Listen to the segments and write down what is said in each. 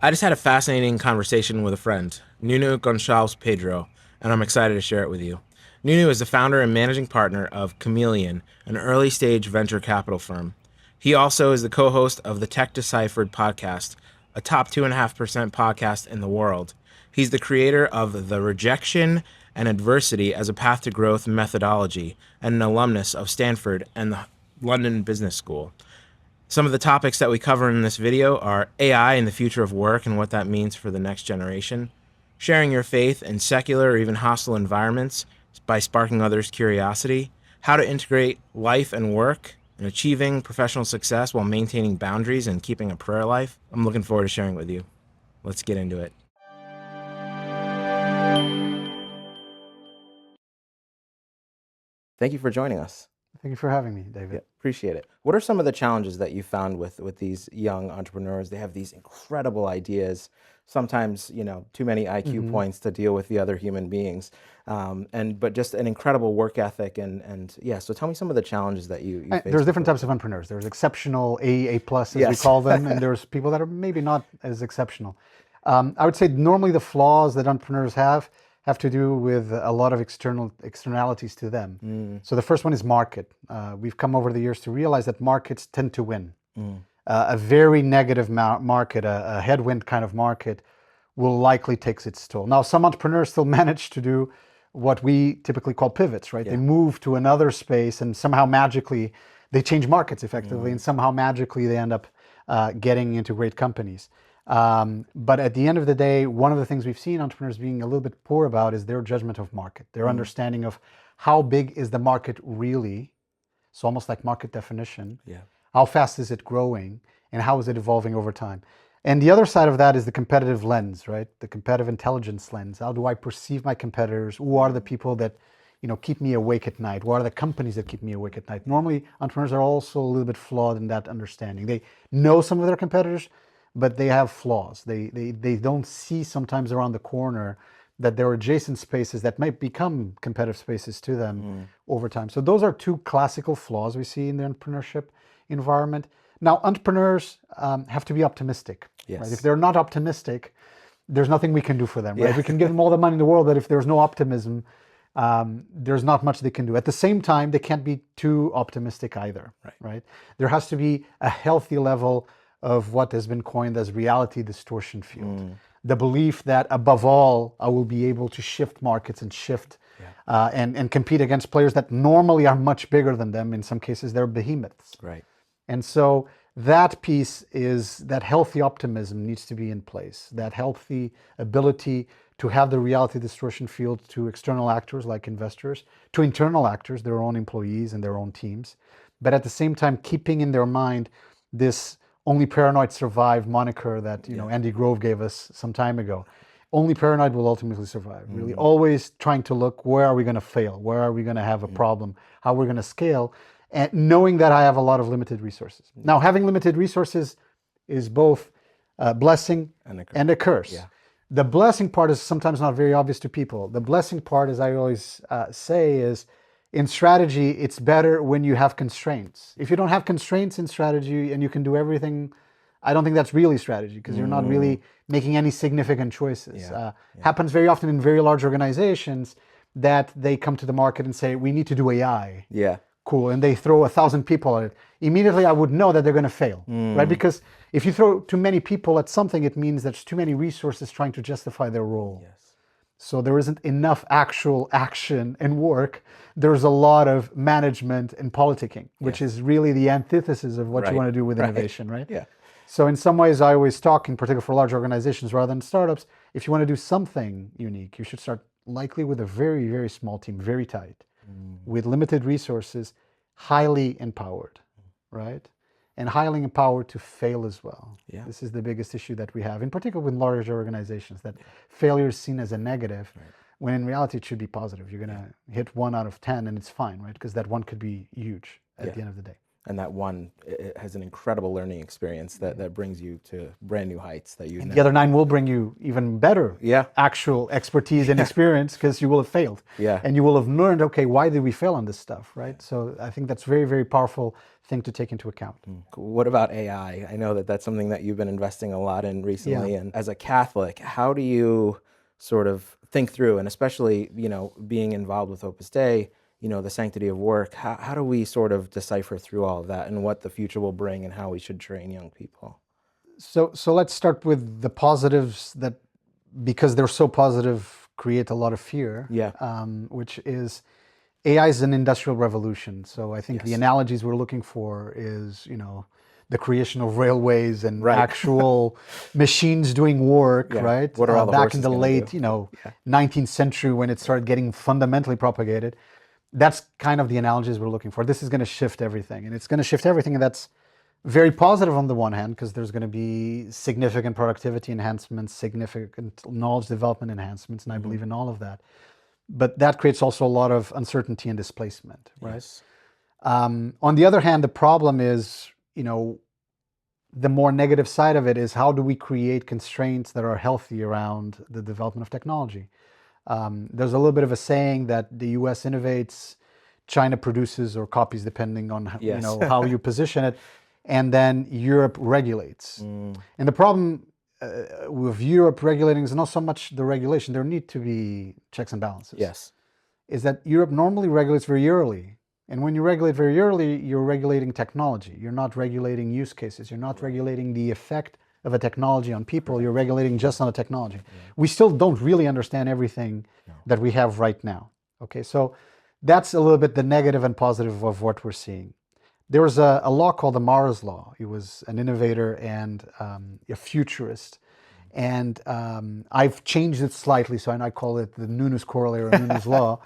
I just had a fascinating conversation with a friend, Nuno Gonçalves Pedro, and I'm excited to share it with you. Nuno is the founder and managing partner of Chamaeleon, an early stage venture capital firm. He also is the co host of the Tech Deciphered podcast, a top 2.5% podcast in the world. He's the creator of the Rejection and Adversity as a Path to Growth methodology and an alumnus of Stanford and the London Business School. Some of the topics that we cover in this video are AI and the future of work and what that means for the next generation, sharing your faith in secular or even hostile environments by sparking others' curiosity, how to integrate life and work, and achieving professional success while maintaining boundaries and keeping a prayer life. I'm looking forward to sharing it with you. Let's get into it. Thank you for joining us. Thank you for having me, David. Yeah, appreciate it. What are some of the challenges that you found with these young entrepreneurs? They have these incredible ideas, sometimes, too many IQ points to deal with the other human beings, but just an incredible work ethic. And yeah, so tell me some of the challenges that you face. There's different types of entrepreneurs. There's exceptional, A+, as we call them, and there's people that are maybe not as exceptional. I would say normally the flaws that entrepreneurs have to do with a lot of externalities to them. So the first one is market. We've come over the years to realize that markets tend to win. A very negative market, a headwind kind of market, will likely take its toll. Now, some entrepreneurs still manage to do what we typically call pivots, right? Yeah. They move to another space and somehow magically they change markets effectively, and somehow magically they end up getting into great companies. But at the end of the day, one of the things we've seen entrepreneurs being a little bit poor about is their judgment of market, their understanding of how big is the market really. It's almost like market definition. Yeah. How fast is it growing and how is it evolving over time? And the other side of that is the competitive lens, right? The competitive intelligence lens. How do I perceive my competitors? Who are the people that, keep me awake at night? What are the companies that keep me awake at night? Normally, entrepreneurs are also a little bit flawed in that understanding. They know some of their competitors, but they have flaws. They don't see sometimes around the corner that there are adjacent spaces that might become competitive spaces to them over time. So those are two classical flaws we see in the entrepreneurship environment. Now, entrepreneurs have to be optimistic. Yes. Right? If they're not optimistic, there's nothing we can do for them. Right? Yeah. We can give them all the money in the world, but if there's no optimism, there's not much they can do. At the same time, they can't be too optimistic either. Right? There has to be a healthy level of what has been coined as reality distortion field. The belief that above all, I will be able to shift markets and shift and compete against players that normally are much bigger than them. In some cases, they're behemoths. Right. And so that piece is that healthy optimism needs to be in place, that healthy ability to have the reality distortion field to external actors like investors, to internal actors, their own employees and their own teams, but at the same time keeping in their mind this only paranoid survive moniker that Andy Grove gave us some time ago. Only paranoid will ultimately survive. Really, always trying to look, where are we going to fail? Where are we going to have a problem? How we're going to scale? And knowing that I have a lot of limited resources. Now, having limited resources is both a blessing and a curse. Yeah. The blessing part is sometimes not very obvious to people. The blessing part, as I always say, is in strategy, it's better when you have constraints. If you don't have constraints in strategy and you can do everything, I don't think that's really strategy because you're not really making any significant choices. Happens very often in very large organizations that they come to the market and say, we need to do AI. Yeah. Cool. And they throw 1,000 people at it. Immediately, I would know that they're going to fail, right? Because if you throw too many people at something, it means there's too many resources trying to justify their role. Yes. So there isn't enough actual action and work. There's a lot of management and politicking, which is really the antithesis of what you want to do with innovation, right? Yeah. So in some ways, I always talk, in particular for large organizations rather than startups, if you want to do something unique, you should start likely with a very, very small team, very tight, with limited resources, highly empowered, right? And highly empowered to fail as well. Yeah. This is the biggest issue that we have, in particular with large organizations, that failure is seen as a negative, when in reality it should be positive. You're going to hit 1 out of 10 and it's fine, right? Because that one could be huge at the end of the day. And that one, it has an incredible learning experience that brings you to brand new heights that you. And the other 9 will bring you even better actual expertise and experience because you will have failed. Yeah. And you will have learned, okay, why did we fail on this stuff, right? So I think that's very, very powerful thing to take into account. What about AI? I know that that's something that you've been investing a lot in recently. And as a Catholic, how do you sort of think through, and especially, being involved with Opus Dei, the sanctity of work, how do we sort of decipher through all of that and what the future will bring and how we should train young people? So let's start with the positives that, because they're so positive, create a lot of fear. Yeah. Which is AI is an industrial revolution. So I think the analogies we're looking for is, the creation of railways and actual machines doing work, right? What are all the back in the horses late, gonna do? 19th century when it started getting fundamentally propagated. That's kind of the analogies we're looking for. This is going to shift everything, and it's going to shift everything, and that's very positive on the one hand, because there's going to be significant productivity enhancements, significant knowledge development enhancements, and I believe in all of that. But that creates also a lot of uncertainty and displacement, right? Yes. On the other hand, the problem is, the more negative side of it is, how do we create constraints that are healthy around the development of technology? There's a little bit of a saying that the US innovates, China produces or copies, depending on how you position it, and then Europe regulates. And the problem with Europe regulating is not so much the regulation. There need to be checks and balances. Yes. Is that Europe normally regulates very early. And when you regulate very early, you're regulating technology. You're not regulating use cases. You're not regulating the effect of a technology on people. You're regulating just on the technology. We still don't really understand everything that we have right now. Okay, so that's a little bit the negative and positive of what we're seeing. There was a law called the Mars Law. He was an innovator and a futurist. And I've changed it slightly, so I call it the Nuno's Corollary or Nuno's Law.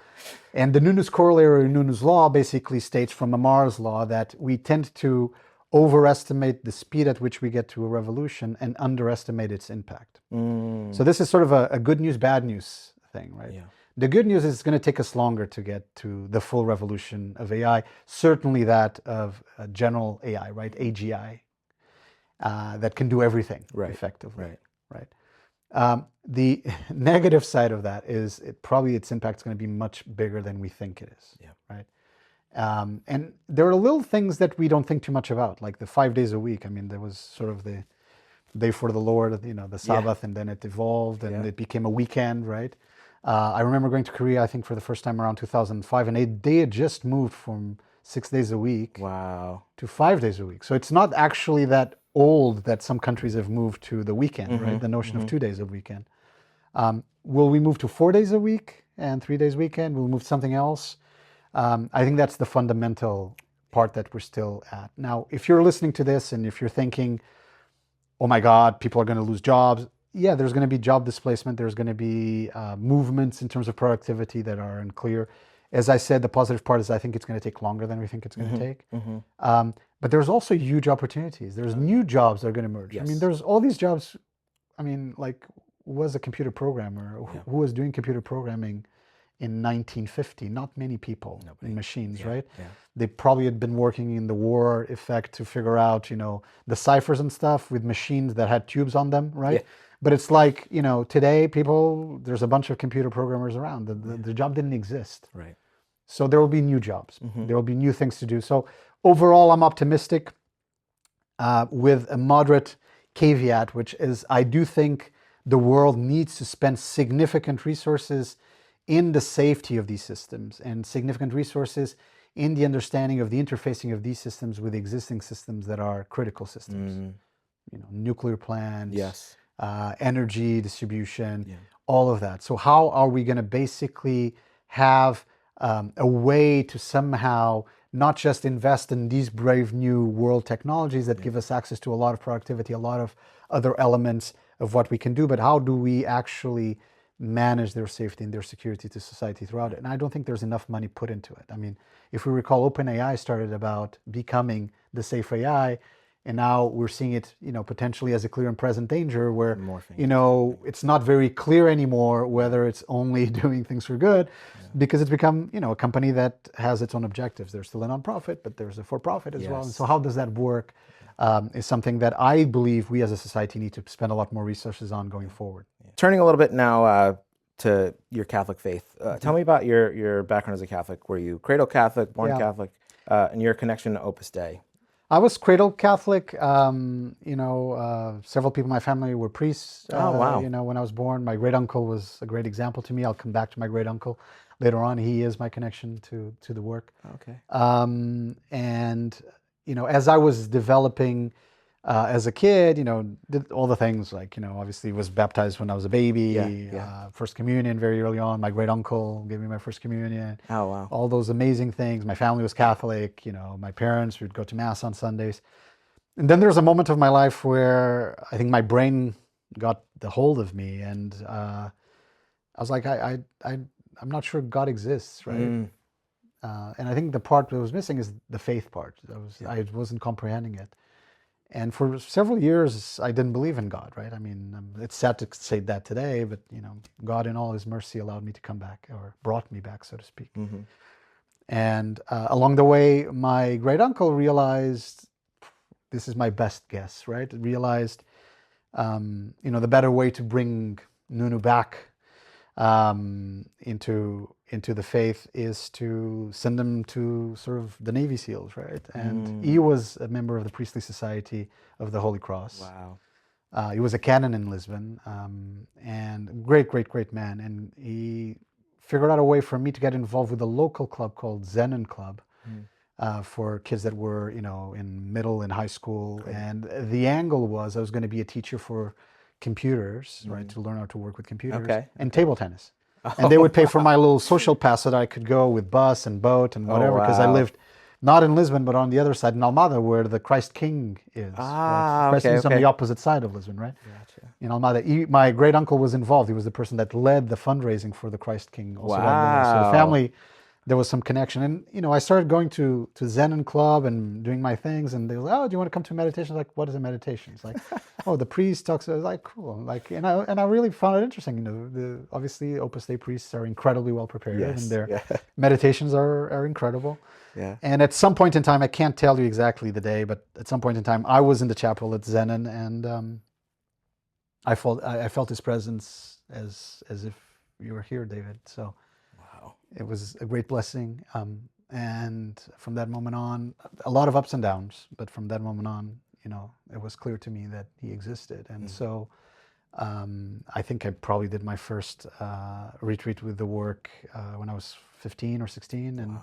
And the Nuno's Corollary or Nuno's Law basically states from the Mars Law that we tend to overestimate the speed at which we get to a revolution and underestimate its impact. So this is sort of a good news, bad news thing, right? Yeah. The good news is it's going to take us longer to get to the full revolution of AI, certainly that of general AI, right? AGI, that can do everything effectively. Right. The negative side of that is probably its impact is going to be much bigger than we think it is. Yeah. Right. And there are little things that we don't think too much about, like the 5 days a week. I mean, there was sort of the day for the Lord, the Sabbath, and then it evolved and it became a weekend, right? I remember going to Korea, I think for the first time around 2005, and they had just moved from 6 days a week to 5 days a week. So it's not actually that old that some countries have moved to the weekend, right? The notion of 2 days a weekend. Will we move to 4 days a week and 3 days weekend? Will we move to something else? I think that's the fundamental part that we're still at. Now, if you're listening to this and if you're thinking, oh my God, people are going to lose jobs. Yeah, there's going to be job displacement. There's going to be movements in terms of productivity that are unclear. As I said, the positive part is I think it's going to take longer than we think it's going to take. But there's also huge opportunities. There's new jobs that are going to emerge. I mean, there's all these jobs. I mean, like, who was a computer programmer? Who was doing computer programming in 1950? Not many people in machines, right? Yeah. They probably had been working in the war effect to figure out, the ciphers and stuff with machines that had tubes on them, right? Yeah. But it's like, today there's a bunch of computer programmers around. The job didn't exist. Right. So there will be new jobs. There will be new things to do. So overall, I'm optimistic with a moderate caveat, which is I do think the world needs to spend significant resources in the safety of these systems and significant resources in the understanding of the interfacing of these systems with existing systems that are critical systems. Nuclear plants, energy distribution, all of that. So how are we going to basically have a way to somehow not just invest in these brave new world technologies that give us access to a lot of productivity, a lot of other elements of what we can do, but how do we actually manage their safety and their security to society throughout it? And I don't think there's enough money put into it. I mean, if we recall, OpenAI started about becoming the safe AI, and now we're seeing it, potentially as a clear and present danger where, it's not very clear anymore whether it's only doing things for good, because it's become, a company that has its own objectives. There's still a nonprofit, but there's a for-profit as well. And so how does that work is something that I believe we as a society need to spend a lot more resources on going forward. Turning a little bit now to your Catholic faith, tell me about your background as a Catholic. Were you cradle Catholic, born Catholic, and your connection to Opus Dei? I was cradle Catholic. Several people in my family were priests. Oh, wow. When I was born, my great uncle was a great example to me. I'll come back to my great uncle later on. He is my connection to the work. Okay. And as I was developing as a kid, did all the things like, obviously was baptized when I was a baby, first communion very early on. My great uncle gave me my first communion. Oh, wow. All those amazing things. My family was Catholic, my parents would go to mass on Sundays. And then there's a moment of my life where I think my brain got the hold of me, and I was like, I'm not sure God exists, right? And I think the part that was missing is the faith part. I wasn't comprehending it. And for several years, I didn't believe in God, right? I mean, it's sad to say that today, but God in all his mercy allowed me to come back, or brought me back, so to speak. Mm-hmm. And along the way, my great uncle realized, this is my best guess, right? Realized, the better way to bring Nuno back into the faith is to send him to sort of the Navy SEALs, right? And he was a member of the Priestly Society of the Holy Cross. Wow. He was a canon in Lisbon, and great man. And he figured out a way for me to get involved with a local club called Zenon Club for kids that were, in middle and high school. Great. And the angle was I was going to be a teacher for computers, right, to learn how to work with computers, and table tennis. And they would pay for my little social pass so that I could go with bus and boat and whatever, because I lived not in Lisbon, but on the other side in Almada, where the Christ King is. Right? Christ King is on the opposite side of Lisbon, right? Gotcha. In Almada. My great uncle was involved. He was the person that led the fundraising for the Christ King. Also so the family, there was some connection. And, I started going to Zenon Club and doing my things, and they were like, oh, do you want to come to meditation? I was like, what is a meditation? It's like, oh, the priest talks. I was like, cool. Like, and I really found it interesting. Obviously Opus Dei priests are incredibly well prepared, and their meditations are incredible. Yeah. And at some point in time, I can't tell you exactly the day, but at some point in time, I was in the chapel at Zenon, and I felt his presence as if you were here, David. So. It was a great blessing. And from that moment on, a lot of ups and downs, but from that moment on, it was clear to me that he existed. And so I think I probably did my first retreat with the work when I was 15 or 16. And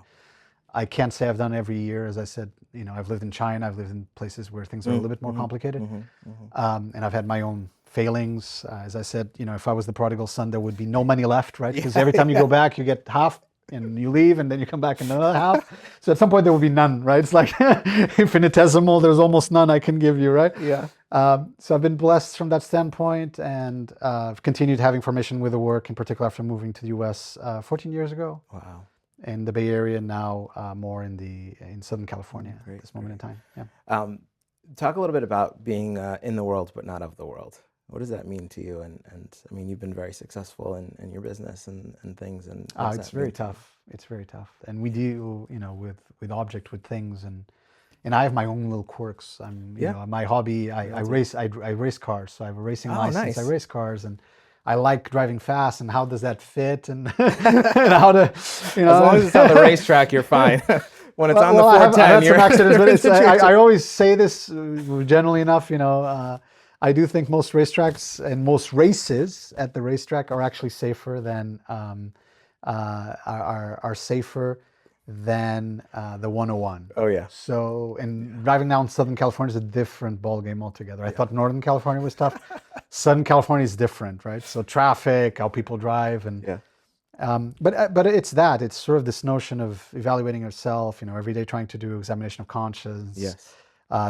I can't say I've done every year. As I said, I've lived in China, I've lived in places where things are a little bit more complicated. And I've had my own failings. As I said, if I was the prodigal son, there would be no money left, right? Because every time you go back, you get half and you leave, and then you come back and another half. So at some point there will be none, right? It's like infinitesimal. There's almost none I can give you, right? Yeah. So I've been blessed from that standpoint, and I've continued having formation with the work, in particular after moving to the US 14 years ago. Wow. In the Bay Area, now more in Southern California at this moment in time. Yeah. Talk a little bit about being in the world but not of the world. What does that mean to you? And I mean, you've been very successful in your business and things. And it's very tough. It's very tough. And we deal, with things, and I have my own little quirks. My hobby. I race cars. So I have a racing license. Nice. I race cars, and I like driving fast. And how does that fit? And, and how to, As long as it's on the racetrack, you're fine. When it's on the 410, I had some accidents, but I always say this generally enough, I do think most racetracks and most races at the racetrack are actually safer than are safer than the 101. Oh yeah. So, and driving down Southern California is a different ball game altogether. I thought Northern California was tough. Southern California is different, right? So traffic, how people drive, and but it's that. It's sort of this notion of evaluating yourself. Every day trying to do examination of conscience. Yes.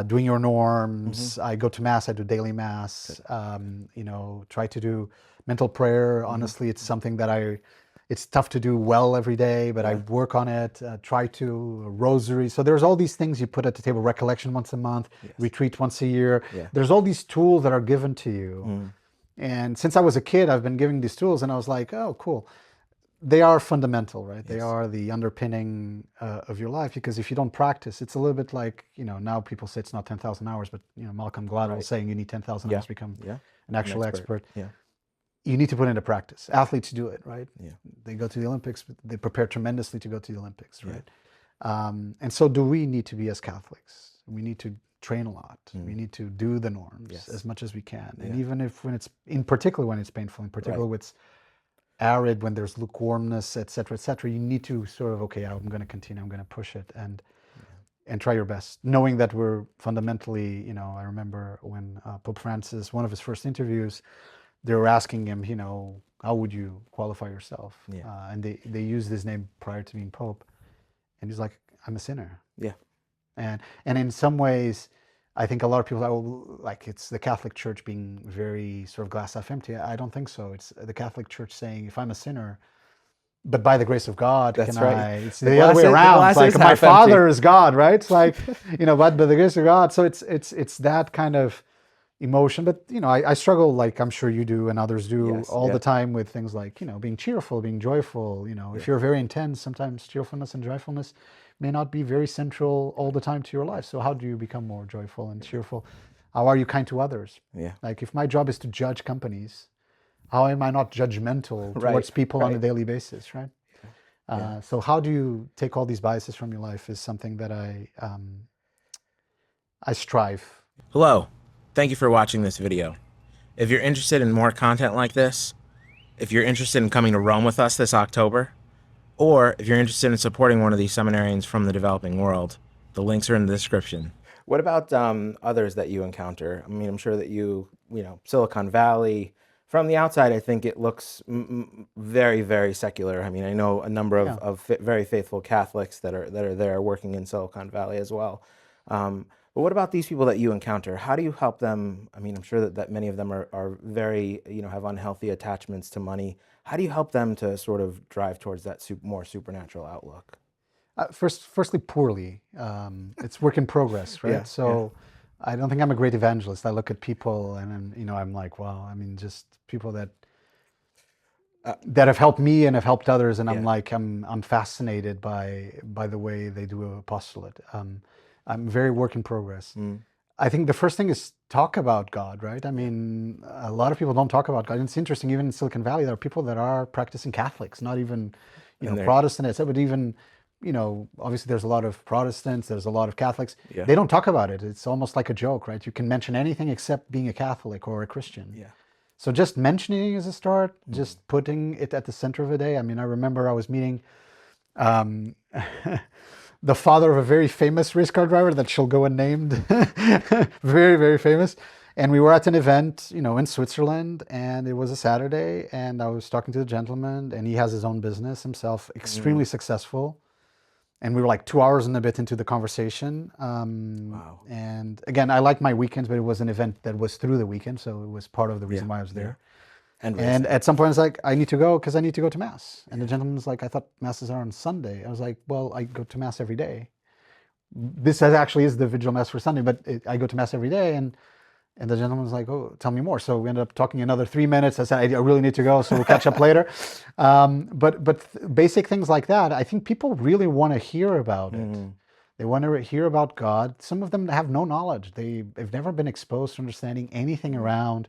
Doing your norms. I go to mass. I do daily mass. Try to do mental prayer. Honestly, it's something that it's tough to do well every day, but I work on it. Try to rosary. So there's all these things you put at the table. Recollection once a month. Retreat once a year. There's all these tools that are given to you. And since I was a kid, I've been giving these tools, and I was like, oh, cool. They are fundamental, right? They are the underpinning of your life, because if you don't practice, it's a little bit like, now people say it's not 10,000 hours, but, Malcolm Gladwell saying you need 10,000 hours to become an actual expert. Yeah. You need to put into practice. Athletes do it, right? Yeah. They go to the Olympics, but they prepare tremendously to go to the Olympics, right? And so do we need to be as Catholics. we need to train a lot. We need to do the norms as much as we can. And even if when it's, in particular when it's painful, in particular when it's arid, when there's lukewarmness, et cetera, you need to sort of, okay, I'm going to continue, I'm going to push it and try your best, knowing that we're fundamentally, you know, I remember when Pope Francis, one of his first interviews, they were asking him, you know, how would you qualify yourself? And they used his name prior to being Pope. And he's like, I'm a sinner. Yeah. And in some ways, I think a lot of people are like, it's the Catholic Church being very sort of glass half empty. I don't think so. It's the Catholic Church saying, if I'm a sinner, but by the grace of God, That's can right. I? It's the other way around. It's like my Father is God, right? It's like, you know, but by the grace of God. So it's that kind of emotion. But you know, I struggle, like I'm sure you do and others do, all the time with things like, you know, being cheerful, being joyful. You know, if you're very intense, sometimes cheerfulness and joyfulness may not be very central all the time to your life. So how do you become more joyful and cheerful? How are you kind to others? Like if my job is to judge companies, how am I not judgmental towards people on a daily basis, right? So how do you take all these biases from your life is something that I strive. Hello, thank you for watching this video. If you're interested in more content like this, if you're interested in coming to Rome with us this October, or if you're interested in supporting one of these seminarians from the developing world, the links are in the description. What about others that you encounter? I mean, I'm sure that you know, Silicon Valley, from the outside, I think it looks very, very secular. I mean, I know a number of very faithful Catholics that are there working in Silicon Valley as well. But what about these people that you encounter? How do you help them? I mean, I'm sure that many of them are very, you know, have unhealthy attachments to money. How do you help them to sort of drive towards that more supernatural outlook? Firstly, poorly. It's work in progress, right? So I don't think I'm a great evangelist. I look at people and, you know, I'm like, wow, I mean, just people that have helped me and have helped others. And I'm like, I'm fascinated by the way they do apostolate. I'm very work in progress. I think the first thing is talk about God, right? I mean, a lot of people don't talk about God. And it's interesting, even in Silicon Valley, there are people that are practicing Catholics, not even, you know, Protestant, but even, you know, obviously there's a lot of Protestants, there's a lot of Catholics. They don't talk about it. It's almost like a joke, right? You can mention anything except being a Catholic or a Christian. So just mentioning it as a start, just putting it at the center of a day. I mean, I remember I was meeting the father of a very famous race car driver that shall go unnamed, very, very famous. And we were at an event, you know, in Switzerland, and it was a Saturday, and I was talking to the gentleman, and he has his own business himself, extremely successful. And we were like 2 hours and a bit into the conversation. Wow. And again, I like my weekends, but it was an event that was through the weekend, so it was part of the reason why I was there. And at some point I was like, I need to go because I need to go to Mass. And the gentleman was like, I thought Masses are on Sunday. I was like, well, I go to Mass every day. This actually is the Vigil Mass for Sunday, but I go to Mass every day. And the gentleman was like, oh, tell me more. So we ended up talking another 3 minutes. I said, I really need to go, so we'll catch up later. But basic things like that, I think people really want to hear about it. They want to hear about God. Some of them have no knowledge. They've never been exposed to understanding anything around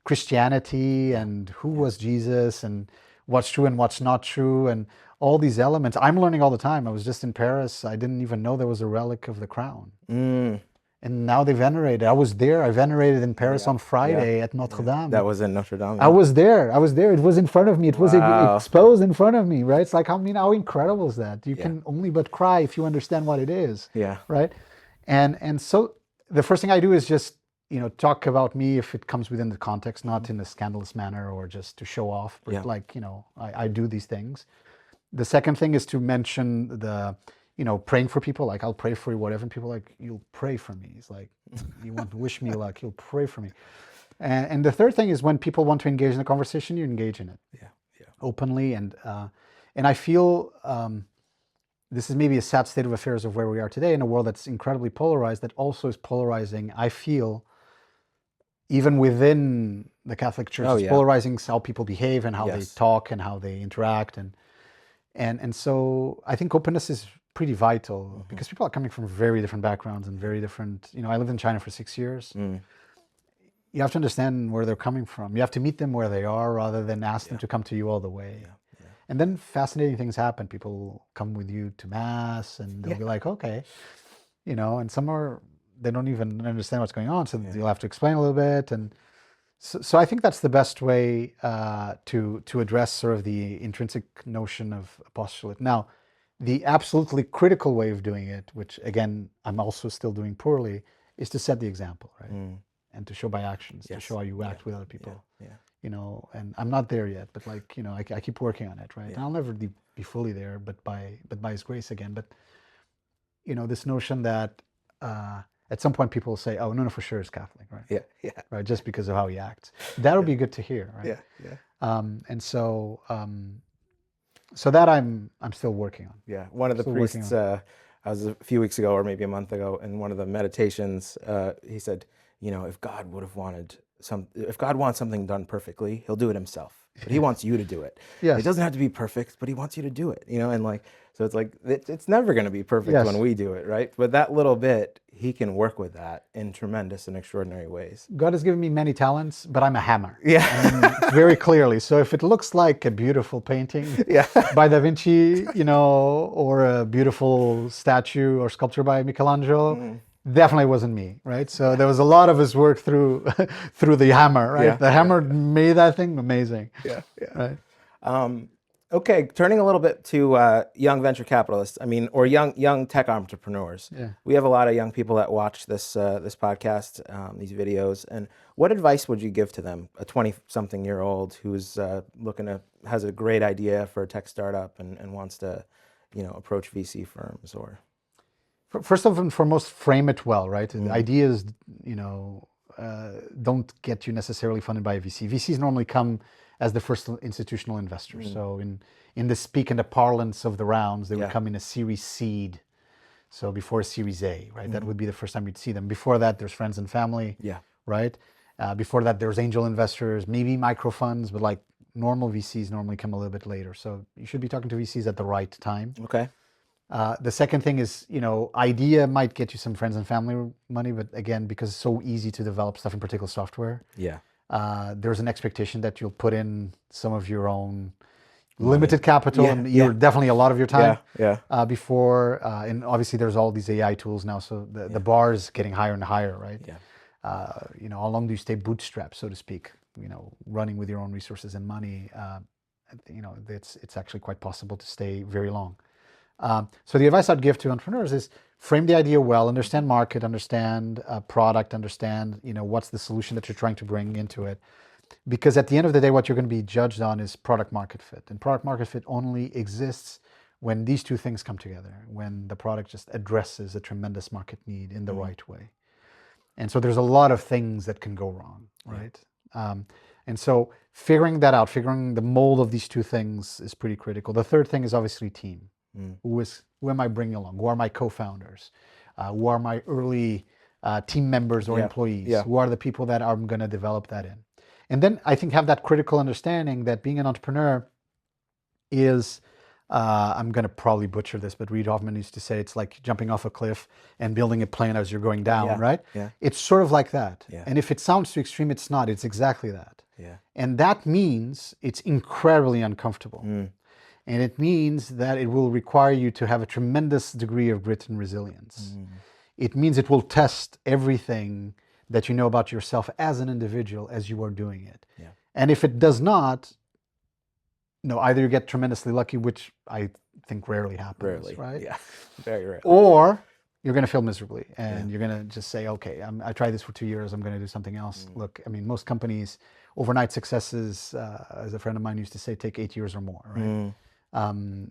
Christianity and who was Jesus and what's true and what's not true and all these elements. I'm learning all the time. I was just in Paris. I didn't even know there was a relic of the crown. And now they venerate it. I was there. I venerated in Paris on Friday at Notre Dame. That was in Notre Dame. I was there. It was in front of me. It was exposed in front of me, right? It's like, I mean, how incredible is that? You can only but cry if you understand what it is. Right? And so the first thing I do is just, you know, talk about me if it comes within the context, not in a scandalous manner or just to show off, but like, you know, I do these things. The second thing is to mention the, you know, praying for people. Like, I'll pray for you, whatever. And people are like, you'll pray for me. It's like, you want to wish me luck, you'll pray for me. And the third thing is when people want to engage in the conversation, you engage in it openly. And I feel this is maybe a sad state of affairs of where we are today in a world that's incredibly polarized, that also is polarizing, I feel, even within the Catholic Church, it's polarizing how people behave and how they talk and how they interact. And so I think openness is pretty vital because people are coming from very different backgrounds and very different, you know, I lived in China for 6 years. You have to understand where they're coming from. You have to meet them where they are rather than ask them to come to you all the way. And then fascinating things happen. People come with you to Mass and they'll be like, okay, you know, and some are they don't even understand what's going on. So you'll have to explain a little bit. And so I think that's the best way to address sort of the intrinsic notion of apostolate. Now, the absolutely critical way of doing it, which again, I'm also still doing poorly, is to set the example, right? And to show by actions, to show how you act with other people. You know, and I'm not there yet, but like, you know, I keep working on it, right? And I'll never be fully there, but by His grace again. But, you know, this notion that at some point people will say, oh, Nuno for sure is Catholic, right? Right, just because of how he acts. That'll be good to hear, right? And so that I'm still working on. One of the priests, I was a few weeks ago or maybe a month ago, in one of the meditations, he said, you know, if God wants something done perfectly, he'll do it himself. But he wants you to do it. It doesn't have to be perfect, but he wants you to do it, you know, and like, so it's like, it's never going to be perfect when we do it, right? But that little bit, he can work with that in tremendous and extraordinary ways. God has given me many talents, but I'm a hammer. I mean, very clearly. So if it looks like a beautiful painting by Da Vinci, you know, or a beautiful statue or sculpture by Michelangelo, definitely wasn't me, right? So there was a lot of his work through the hammer, right? The hammer made that thing amazing. Right. Okay, turning a little bit to young venture capitalists, I mean, or young tech entrepreneurs. We have a lot of young people that watch this podcast, these videos. And what advice would you give to them, a 20-something-year-old who's has a great idea for a tech startup and wants to, you know, approach VC firms or? First and foremost, frame it well, right? The ideas, you know, don't get you necessarily funded by a VC. VCs normally come as the first institutional investors. So in the speak and the parlance of the rounds, they would come in a Series Seed. So before a Series A, right? That would be the first time you'd see them. Before that, there's friends and family, right? Before that, there's angel investors, maybe micro funds, but like normal VCs normally come a little bit later. So you should be talking to VCs at the right time. Okay. The second thing is, you know, idea might get you some friends and family money, but again, because it's so easy to develop stuff, in particular software, there's an expectation that you'll put in some of your own limited capital and you're definitely a lot of your time before, and obviously there's all these AI tools now, so the bar is getting higher and higher, right? You know, how long do you stay bootstrapped, so to speak, you know, running with your own resources and money? You know, it's actually quite possible to stay very long. So the advice I'd give to entrepreneurs is frame the idea well, understand market, understand product, understand, you know, what's the solution that you're trying to bring into it. Because at the end of the day, what you're going to be judged on is product market fit. And product market fit only exists when these two things come together, when the product just addresses a tremendous market need in the right way. And so there's a lot of things that can go wrong, right? And so figuring that out, figuring the mold of these two things is pretty critical. The third thing is obviously team. Who am I bringing along? Who are my co-founders? Who are my early team members or employees? Who are the people that I'm going to develop that in? And then I think have that critical understanding that being an entrepreneur is, I'm going to probably butcher this, but Reid Hoffman used to say it's like jumping off a cliff and building a plane as you're going down, right? It's sort of like that. And if it sounds too extreme, it's not. It's exactly that. And that means it's incredibly uncomfortable. And it means that it will require you to have a tremendous degree of grit and resilience. It means it will test everything that you know about yourself as an individual as you are doing it. And if it does not, you know, either you get tremendously lucky, which I think rarely happens, right? Very rarely. Or you're going to fail miserably and you're going to just say, okay, I tried this for 2 years, I'm going to do something else. Look, I mean, most companies, overnight successes, as a friend of mine used to say, take 8 years or more, right?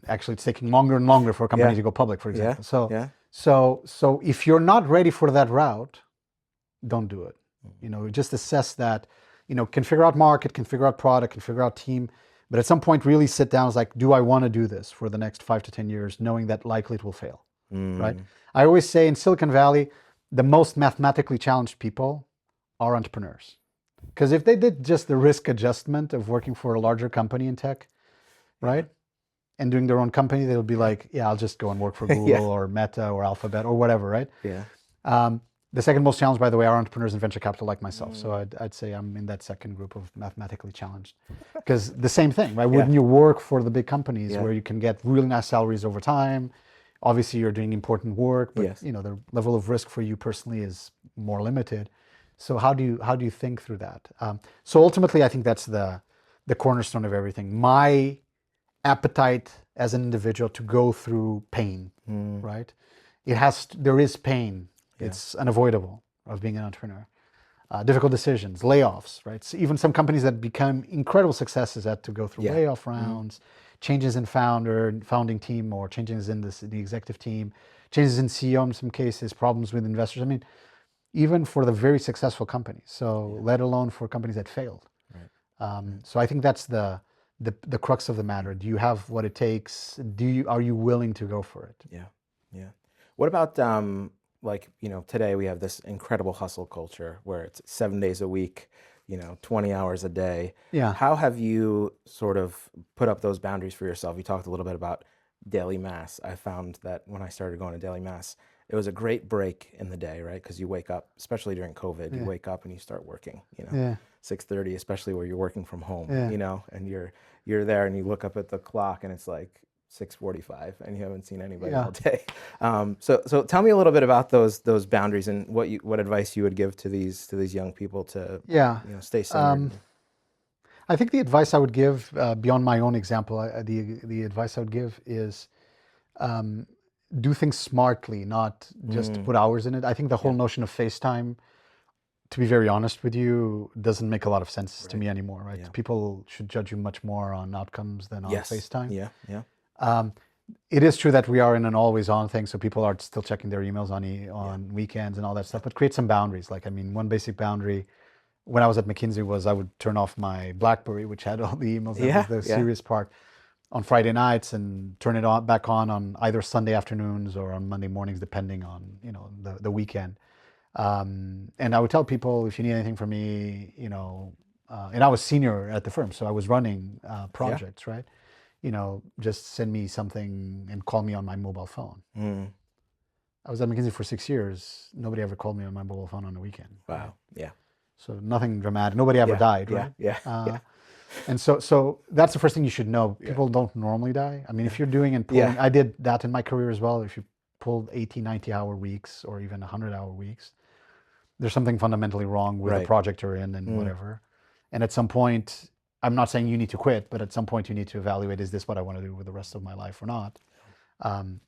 Actually, it's taking longer and longer for a company to go public, for example. So if you're not ready for that route, don't do it. You know, just assess that, you know, can figure out market, can figure out product, can figure out team, but at some point really sit down, is like, do I want to do this for the next 5 to 10 years, knowing that likely it will fail, right? I always say in Silicon Valley, the most mathematically challenged people are entrepreneurs. Because if they did just the risk adjustment of working for a larger company in tech, right? And doing their own company, they'll be like, yeah, I'll just go and work for Google or Meta or Alphabet or whatever, right? The second most challenged, by the way, are entrepreneurs in venture capital like myself. So I'd say I'm in that second group of mathematically challenged. Because the same thing, right? Wouldn't you work for the big companies where you can get really nice salaries over time, Obviously, you're doing important work, but Yes. the level of risk for you personally is more limited. So how do you think through that? So ultimately, I think that's the cornerstone of everything. My appetite as an individual to go through pain, right? There is pain. Yeah. It's unavoidable of being an entrepreneur. Difficult decisions, layoffs, right? So even some companies that become incredible successes had to go through layoff rounds, changes in founding team, or changes in the executive team, changes in CEO in some cases, problems with investors. I mean, even for the very successful companies. So let alone for companies that failed. Right. So I think that's the crux of the matter. Do you have what it takes? Are you willing to go for it? Yeah. Yeah. What about like, today we have this incredible hustle culture where it's 7 days a week, 20 hours a day. Yeah. How have you sort of put up those boundaries for yourself? You talked a little bit about daily mass. I found that when I started going to daily mass, it was a great break in the day, right? Because you wake up, especially during COVID, you wake up and you start working, Yeah. 6:30, especially where you're working from home, Yeah. and you're there and you look up at the clock and it's like 6:45 and you haven't seen anybody all day. So tell me a little bit about those boundaries and what advice you would give to these young people to Yeah. stay centered. I think the advice I would give, beyond my own example, the advice I would give is do things smartly, not just put hours in it. I think the whole notion of FaceTime, to be very honest with you, doesn't make a lot of sense to me anymore, right? Yeah. People should judge you much more on outcomes than on Yes. FaceTime. Yeah. It is true that we are in an always-on thing, so people are still checking their emails on weekends and all that stuff, but create some boundaries. Like, I mean, one basic boundary when I was at McKinsey was I would turn off my BlackBerry, which had all the emails. That was the serious part, on Friday nights, and turn it back on either Sunday afternoons or on Monday mornings, depending on the weekend. And I would tell people, if you need anything from me, and I was senior at the firm, so I was running projects, right? Just send me something and call me on my mobile phone. I was at McKinsey for 6 years. Nobody ever called me on my mobile phone on the weekend. Wow. Right? Yeah. So nothing dramatic. Nobody ever died, right? Yeah. And so that's the first thing you should know. People don't normally die. I mean, if you're doing and pulling, I did that in my career as well. If you pulled 80, 90-hour weeks or even 100-hour weeks, there's something fundamentally wrong with the project you're in and whatever. And at some point, I'm not saying you need to quit, but at some point you need to evaluate, is this what I want to do with the rest of my life or not? I'm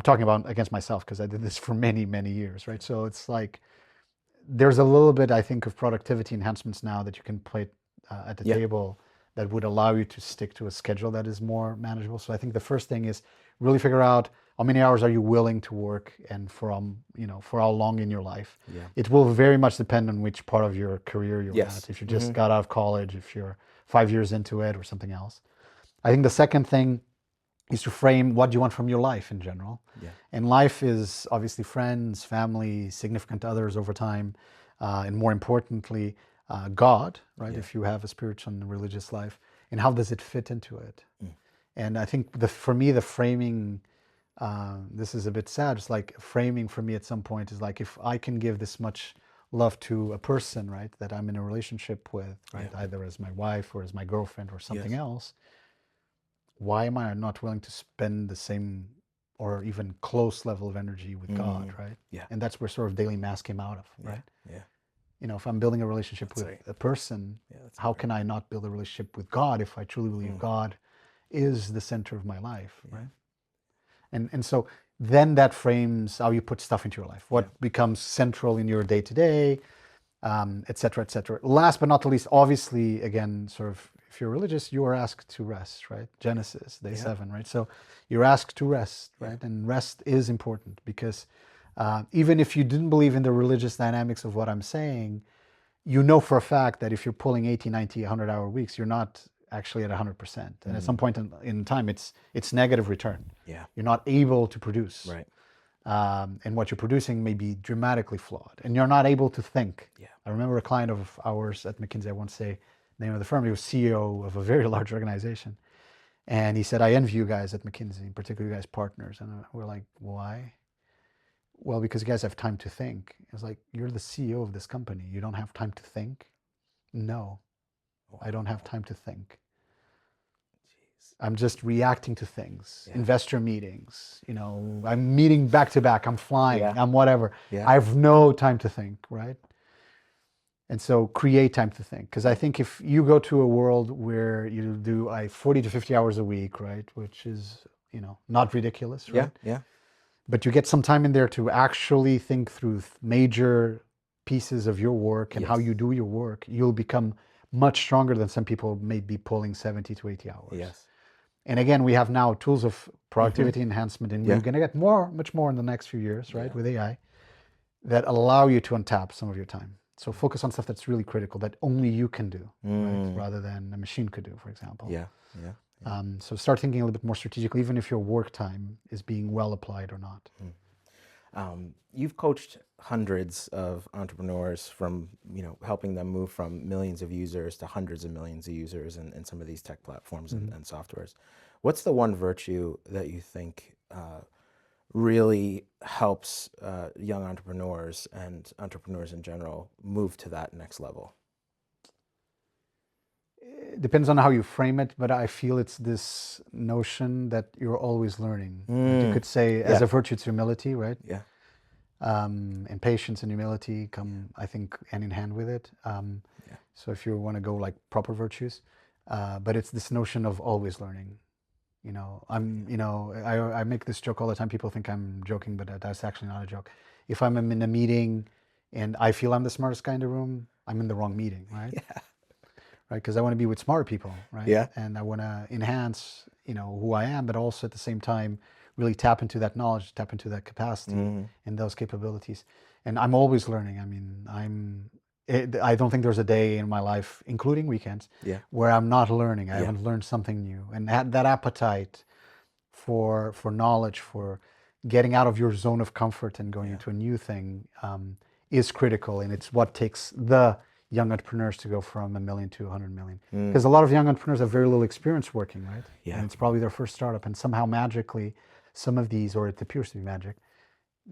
talking about against myself because I did this for many, many years, right? So it's like, there's a little bit, I think, of productivity enhancements now that you can play at the table that would allow you to stick to a schedule that is more manageable. So I think the first thing is really figure out how many hours are you willing to work, and for how long in your life. It will very much depend on which part of your career you're at. If you just got out of college, if you're 5 years into it, or something else. I think the second thing is to frame what you want from your life in general. And life is obviously friends, family, significant others over time, and more importantly, God, right? If you have a spiritual and religious life, and how does it fit into it? And I think for me, the framing, this is a bit sad. It's like framing for me at some point is like, if I can give this much love to a person, right, that I'm in a relationship with, right, either as my wife or as my girlfriend or something else, why am I not willing to spend the same or even close level of energy with God, right? And that's where sort of daily mass came out of, right? If I'm building a relationship with a person, how can I not build a relationship with God if I truly believe God is the center of my life, right? And so then that frames how you put stuff into your life, what becomes central in your day to day, et cetera, et cetera. Last but not the least, obviously, again, sort of, if you're religious, you are asked to rest, right? Genesis, day 7, right? So you're asked to rest, right? And rest is important because even if you didn't believe in the religious dynamics of what I'm saying, you know for a fact that if you're pulling 80, 90, 100-hour weeks, you're not actually at 100%. And at some point in time, it's negative return. You're not able to produce. Right. And what you're producing may be dramatically flawed, and you're not able to think. I remember a client of ours at McKinsey, I won't say the name of the firm, he was CEO of a very large organization. And he said, I envy you guys at McKinsey, particularly you guys partners. And we're like, why? Well, because you guys have time to think. It's like, you're the CEO of this company. You don't have time to think? No, I don't have time to think. I'm just reacting to things, investor meetings, I'm meeting back to back, I'm flying, I'm whatever. I have no time to think, right? And so create time to think. Because I think if you go to a world where you do 40 to 50 hours a week, right, which is, not ridiculous, right? Yeah. But you get some time in there to actually think through major pieces of your work and how you do your work, you'll become much stronger than some people may be pulling 70 to 80 hours. Yes. And again, we have now tools of productivity enhancement, and we're going to get much more in the next few years, right, with AI, that allow you to untap some of your time. So focus on stuff that's really critical that only you can do, right, rather than a machine could do, for example. Yeah. So start thinking a little bit more strategically, even if your work time is being well applied or not. You've coached hundreds of entrepreneurs from, helping them move from millions of users to hundreds of millions of users in some of these tech platforms and softwares. What's the one virtue that you think really helps young entrepreneurs and entrepreneurs in general move to that next level? It depends on how you frame it, but I feel it's this notion that you're always learning. Right? You could say as a virtue, it's humility, right? Yeah. And patience and humility come, I think, hand in hand with it. So if you want to go like proper virtues, but it's this notion of always learning. I make this joke all the time. People think I'm joking, but that's actually not a joke. If I'm in a meeting and I feel I'm the smartest guy in the room, I'm in the wrong meeting, right? Yeah. Right, because I want to be with smart people, right? Yeah. And I want to enhance, who I am, but also at the same time really tap into that knowledge, tap into that capacity and those capabilities. And I'm always learning. I mean, I don't think there's a day in my life, including weekends, where I'm not learning. I haven't learned something new. And that appetite for knowledge, for getting out of your zone of comfort and going into a new thing is critical. And it's what takes the young entrepreneurs to go from 1 million to 100 million. Because a lot of young entrepreneurs have very little experience working, right? Yeah. And it's probably their first startup. And somehow magically, some of these, or it appears to be magic,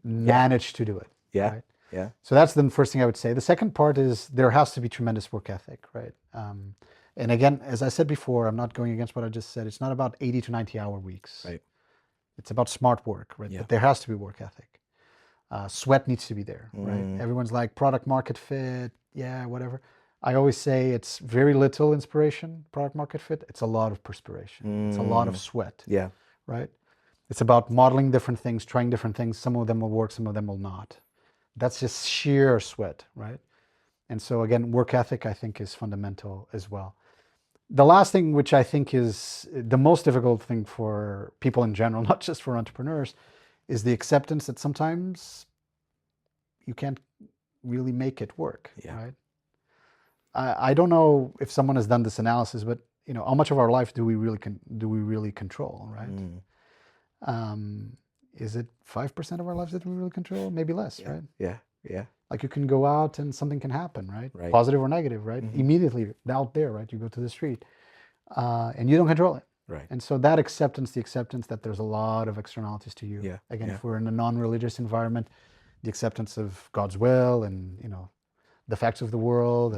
manage to do it. Yeah. Right? Yeah. So that's the first thing I would say. The second part is there has to be tremendous work ethic, right? And again, as I said before, I'm not going against what I just said. It's not about 80 to 90 hour weeks. Right. It's about smart work, right? Yeah. But there has to be work ethic. Sweat needs to be there, right? Everyone's like product market fit, whatever. I always say it's very little inspiration, product market fit. It's a lot of perspiration. It's a lot of sweat. Yeah. Right? It's about modeling different things, trying different things. Some of them will work, some of them will not. That's just sheer sweat, right? And so again, work ethic, I think, is fundamental as well. The last thing, which I think is the most difficult thing for people in general, not just for entrepreneurs, is the acceptance that sometimes you can't really make it work, right? I don't know if someone has done this analysis, but how much of our life do we really control, right? Is it 5% of our lives that we really control? Maybe less, right? Yeah. Like you can go out and something can happen, right? Right. Positive or negative, right? Immediately out there, right? You go to the street and you don't control it. Right. And so that acceptance, the acceptance that there's a lot of externalities to you. Yeah. Again, if we're in a non-religious environment, the acceptance of God's will and, the facts of the world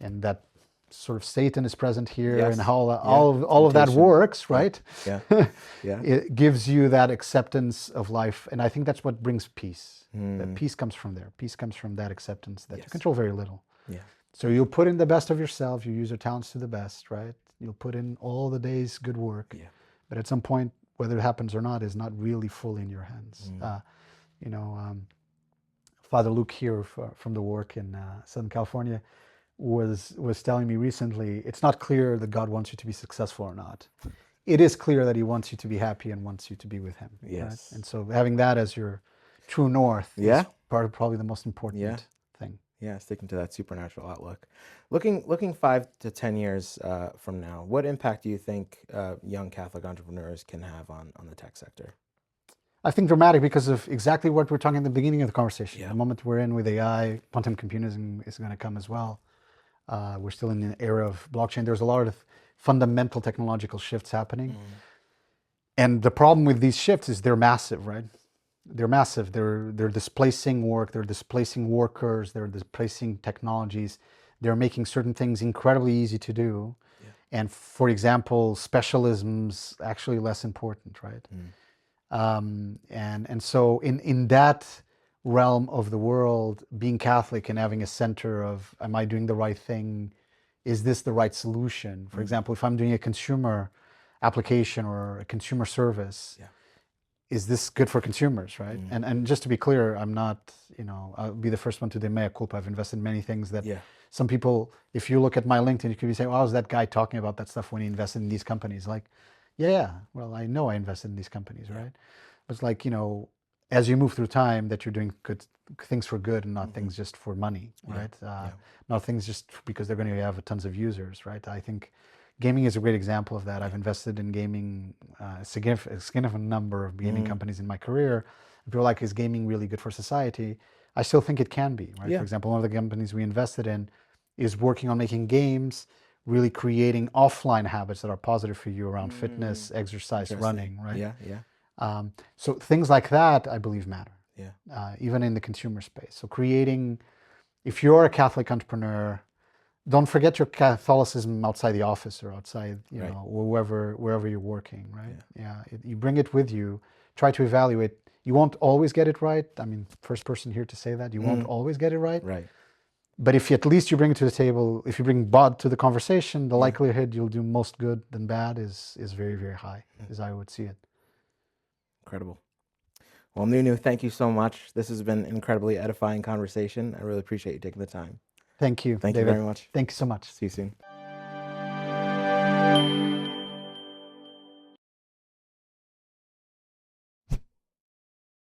and that sort of Satan is present here and how all of that works, right? Yeah. It gives you that acceptance of life. And I think that's what brings peace. That peace comes from there. Peace comes from that acceptance that you control very little. Yeah. So you'll put in the best of yourself. You use your talents to the best, right? You'll put in all the day's good work. Yeah. But at some point, whether it happens or not is not really fully in your hands. Father Luke here from the work in Southern California was telling me recently, it's not clear that God wants you to be successful or not. It is clear that he wants you to be happy and wants you to be with him. Yes. Right? And so having that as your true north is probably the most important thing. Yeah, sticking to that supernatural outlook. Looking 5 to 10 years from now, what impact do you think young Catholic entrepreneurs can have on the tech sector? I think dramatic because of exactly what we're talking at the beginning of the conversation. The moment we're in with AI, quantum computing is going to come as well. We're still in the era of blockchain. There's a lot of fundamental technological shifts happening. And the problem with these shifts is they're massive, right? They're massive. They're displacing work. They're displacing workers. They're displacing technologies. They're making certain things incredibly easy to do. And for example, specialism's actually less important, right? And so in that realm of the world, being Catholic and having a center of, am I doing the right thing? Is this the right solution? For example, if I'm doing a consumer application or a consumer service, is this good for consumers, right? And just to be clear, I'm not, I'll be the first one to the mea culpa. I've invested in many things that some people, if you look at my LinkedIn, you could be saying, well, how's that guy talking about that stuff when he invested in these companies? Like, well, I know I invested in these companies, right? But it's like, as you move through time, that you're doing good things for good and not things just for money, right? Not things just because they're going to have tons of users, right? I think gaming is a great example of that. I've invested in gaming, a significant number of gaming companies in my career. I feel like, is gaming really good for society? I still think it can be, right? For example, one of the companies we invested in is working on making games, really creating offline habits that are positive for you around fitness, exercise, running, right? So things like that, I believe, matter. Even in the consumer space. So creating, if you're a Catholic entrepreneur, don't forget your Catholicism outside the office or outside, or wherever you're working, right? You bring it with you. Try to evaluate. You won't always get it right. I mean, first person here to say that. You won't always get it right. But if at least you bring it to the table, if you bring bod to the conversation, the likelihood you'll do most good than bad is very, very high, as I would see it. Incredible. Well, Nuno, thank you so much. This has been an incredibly edifying conversation. I really appreciate you taking the time. Thank you, Thank David. you very much. Thank you so much. See you soon.